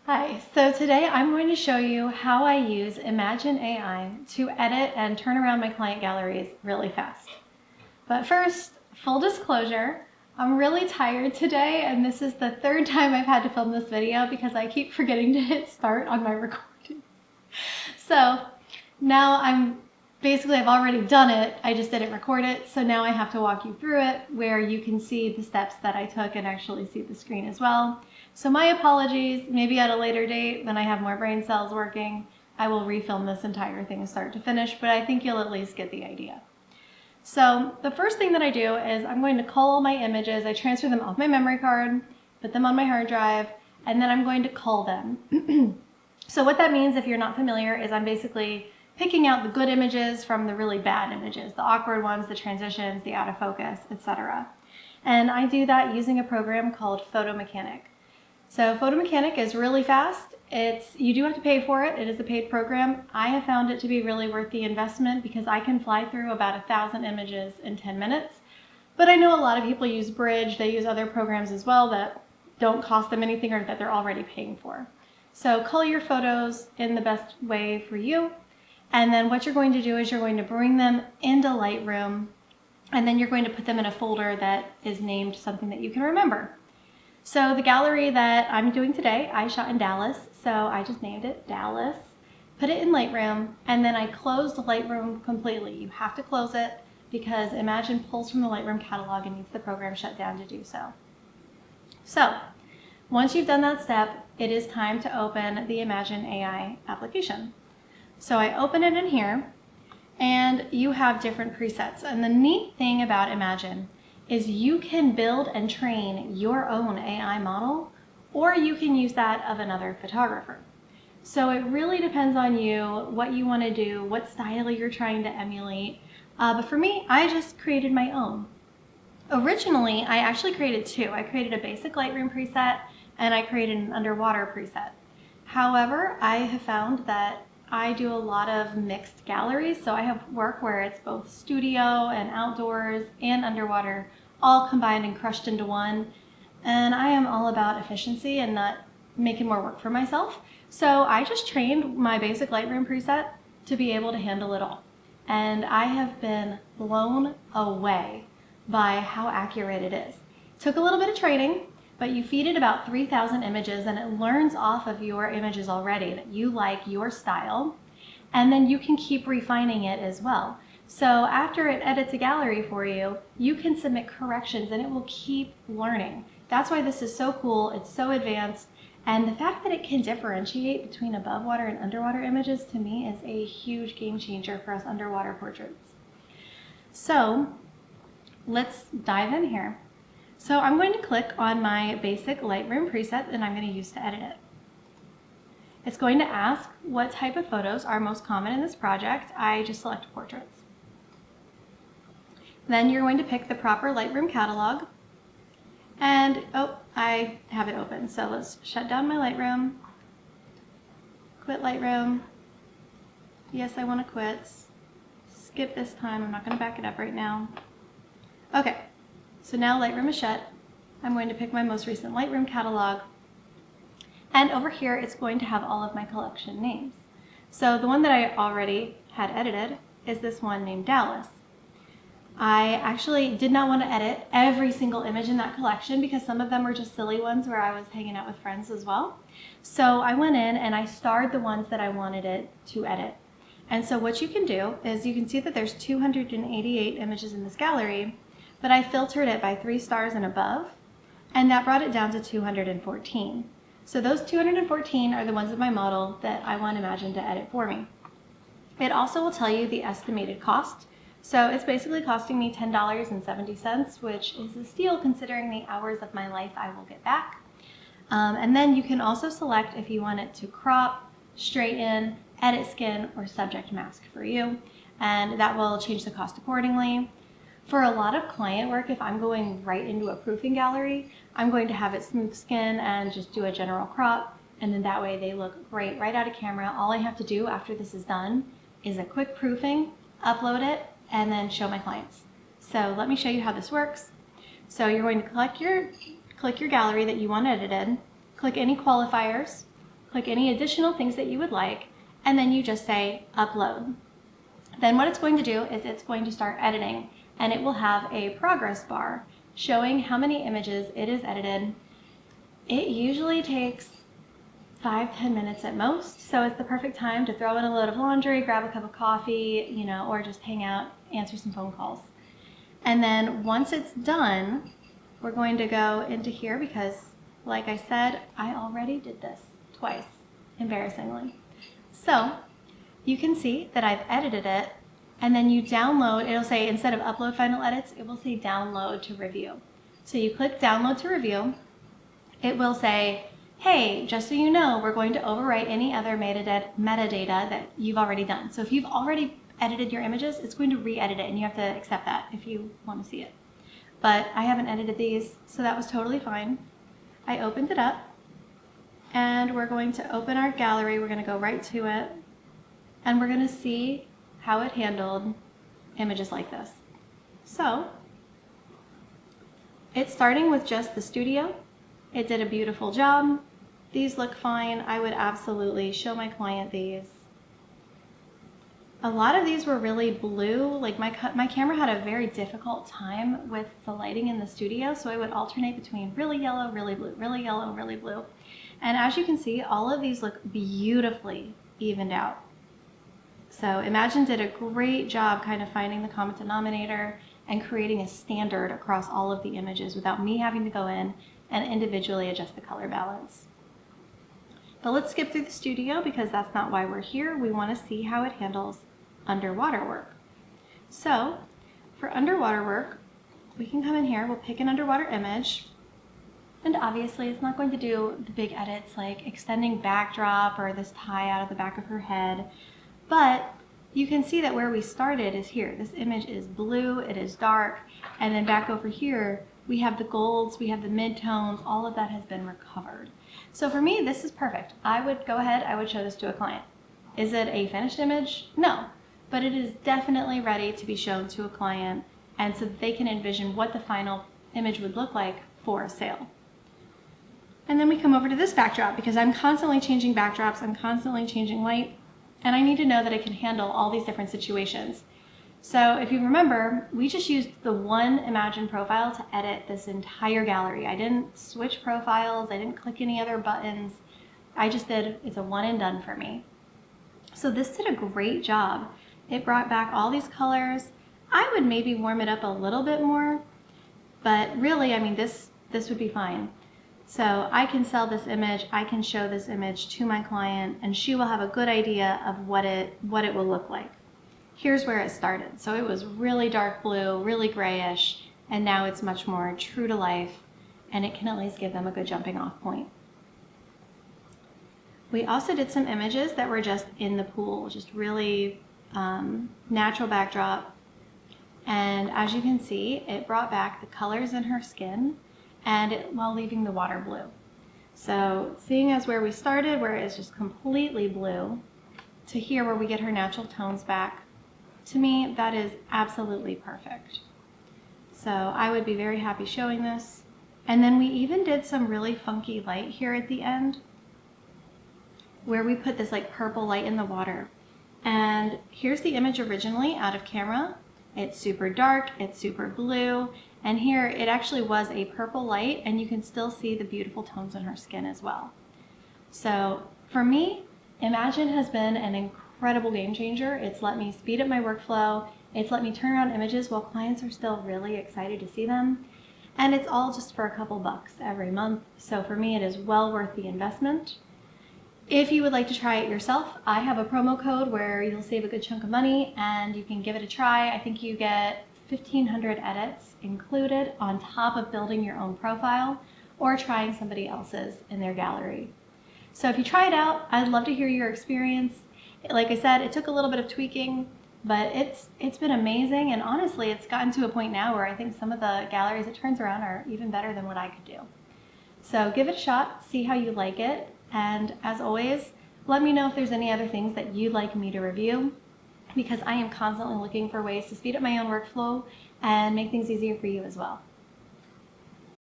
Hi, so today I'm going to show you how I use Imagen AI to edit and turn around my client galleries really fast. But first, full disclosure, I'm really tired today and this is the third time I've had to film this video because I keep forgetting to hit start on my recording. So now I've already done it, I just didn't record it, so now I have to walk you through it where you can see the steps that I took and actually see the screen as well. So my apologies, maybe at a later date when I have more brain cells working, I will refilm this entire thing start to finish, but I think you'll at least get the idea. So the first thing that I do is I'm going to cull all my images. I transfer them off my memory card, put them on my hard drive, and then I'm going to cull them. So what that means, if you're not familiar, is I'm basically picking out the good images from the really bad images, the awkward ones, the transitions, the out of focus, etc. And I do that using a program called Photo Mechanic. So Photo Mechanic is really fast. You do have to pay for it. It is a paid program. I have found it to be really worth the investment because I can fly through about 1,000 images in 10 minutes. But I know a lot of people use Bridge. They use other programs as well that don't cost them anything or that they're already paying for. So cull your photos in the best way for you. And then what you're going to do is you're going to bring them into Lightroom, and then you're going to put them in a folder that is named something that you can remember. So the gallery that I'm doing today, I shot in Dallas, so I just named it Dallas, put it in Lightroom, and then I closed Lightroom completely. You have to close it because Imagen pulls from the Lightroom catalog and needs the program shut down to do so. So once you've done that step, it is time to open the Imagen AI application. So I open it in here, and you have different presets. And the neat thing about Imagen is you can build and train your own AI model, or you can use that of another photographer. So it really depends on you, what you want to do, what style you're trying to emulate. But for me, I just created my own. Originally, I actually created two. I created a basic Lightroom preset, and I created an underwater preset. However, I have found that I do a lot of mixed galleries, so I have work where it's both studio and outdoors and underwater all combined and crushed into one, and I am all about efficiency and not making more work for myself. So I just trained my basic Lightroom preset to be able to handle it all, and I have been blown away by how accurate it is. It took a little bit of training, but you feed it about 3,000 images and it learns off of your images already that you like your style, and then you can keep refining it as well. So after it edits a gallery for you, you can submit corrections and it will keep learning. That's why this is so cool, it's so advanced, and the fact that it can differentiate between above water and underwater images to me is a huge game changer for us underwater portraits. So let's dive in here. So I'm going to click on my basic Lightroom preset that I'm going to use to edit it. It's going to ask what type of photos are most common in this project. I just select portraits. Then you're going to pick the proper Lightroom catalog. And, I have it open. So let's shut down my Lightroom. Quit Lightroom. Yes, I want to quit. Skip this time. I'm not going to back it up right now. Okay. So now Lightroom is shut. I'm going to pick my most recent Lightroom catalog. And over here, it's going to have all of my collection names. So the one that I already had edited is this one named Dallas. I actually did not want to edit every single image in that collection because some of them were just silly ones where I was hanging out with friends as well. So I went in and I starred the ones that I wanted it to edit. And so what you can do is you can see that there's 288 images in this gallery, but I filtered it by 3 stars and above, and that brought it down to 214. So those 214 are the ones of my model that I want Imagen to edit for me. It also will tell you the estimated cost. So it's basically costing me $10.70, which is a steal considering the hours of my life I will get back. And then you can also select if you want it to crop, straighten, edit skin, or subject mask for you, and that will change the cost accordingly. For a lot of client work, if I'm going right into a proofing gallery, I'm going to have it smooth skin and just do a general crop, and then that way they look great right out of camera. All I have to do after this is done is a quick proofing, upload it, and then show my clients. So let me show you how this works. So you're going to click your gallery that you want edited, click any qualifiers, click any additional things that you would like, and then you just say upload. Then what it's going to do is it's going to start editing, and it will have a progress bar showing how many images it is edited. It usually takes 5-10 minutes at most, so it's the perfect time to throw in a load of laundry, grab a cup of coffee, or just hang out, answer some phone calls. And then once it's done, we're going to go into here because, like I said, I already did this twice, embarrassingly. So you can see that I've edited it, and then you download. It'll say, instead of upload final edits, it will say download to review. So you click download to review. It will say, hey, just so you know, we're going to overwrite any other metadata that you've already done. So if you've already edited your images, it's going to re-edit it, and you have to accept that if you want to see it. But I haven't edited these, so that was totally fine. I opened it up, and we're going to open our gallery. We're going to go right to it, and we're going to see how it handled images like this. So it's starting with just the studio. It did a beautiful job. These look fine. I would absolutely show my client these. A lot of these were really blue. Like my camera had a very difficult time with the lighting in the studio, so I would alternate between really yellow, really blue, really yellow, really blue. And as you can see, all of these look beautifully evened out. So Imagen did a great job kind of finding the common denominator and creating a standard across all of the images without me having to go in and individually adjust the color balance. But let's skip through the studio because that's not why we're here. We want to see how it handles underwater work. So for underwater work, we can come in here, we'll pick an underwater image, and obviously it's not going to do the big edits like extending backdrop or this tie out of the back of her head, but you can see that where we started is here. This image is blue, it is dark, and then back over here we have the golds, we have the mid-tones, all of that has been recovered. So for me, this is perfect. I would go ahead, I would show this to a client. Is it a finished image? No, but it is definitely ready to be shown to a client, and so that they can envision what the final image would look like for a sale. And then we come over to this backdrop because I'm constantly changing backdrops, I'm constantly changing light, and I need to know that it can handle all these different situations. So if you remember, we just used the one Imagen profile to edit this entire gallery. I didn't switch profiles, I didn't click any other buttons. I just did, it's a one and done for me. So this did a great job. It brought back all these colors. I would maybe warm it up a little bit more, but really, I mean, this would be fine. So I can sell this image, I can show this image to my client, and she will have a good idea of what it will look like. Here's where it started. So it was really dark blue, really grayish, and now it's much more true to life, and it can at least give them a good jumping off point. We also did some images that were just in the pool, just really natural backdrop. And as you can see, it brought back the colors in her skin while leaving the water blue. So seeing as where we started, where it's just completely blue, to here where we get her natural tones back, to me, that is absolutely perfect. So I would be very happy showing this. And then we even did some really funky light here at the end, where we put this like purple light in the water. And here's the image originally out of camera. It's super dark, it's super blue, and here it actually was a purple light, and you can still see the beautiful tones in her skin as well. So for me, Imagen has been an incredible game changer. It's let me speed up my workflow, it's let me turn around images while clients are still really excited to see them, and it's all just for a couple bucks every month. So for me, it is well worth the investment. If you would like to try it yourself, I have a promo code where you'll save a good chunk of money and you can give it a try. I think you get 1,500 edits included on top of building your own profile or trying somebody else's in their gallery. So if you try it out, I'd love to hear your experience. Like I said, it took a little bit of tweaking, but it's been amazing, and honestly, it's gotten to a point now where I think some of the galleries it turns around are even better than what I could do. So give it a shot, see how you like it. And as always, let me know if there's any other things that you'd like me to review, because I am constantly looking for ways to speed up my own workflow and make things easier for you as well.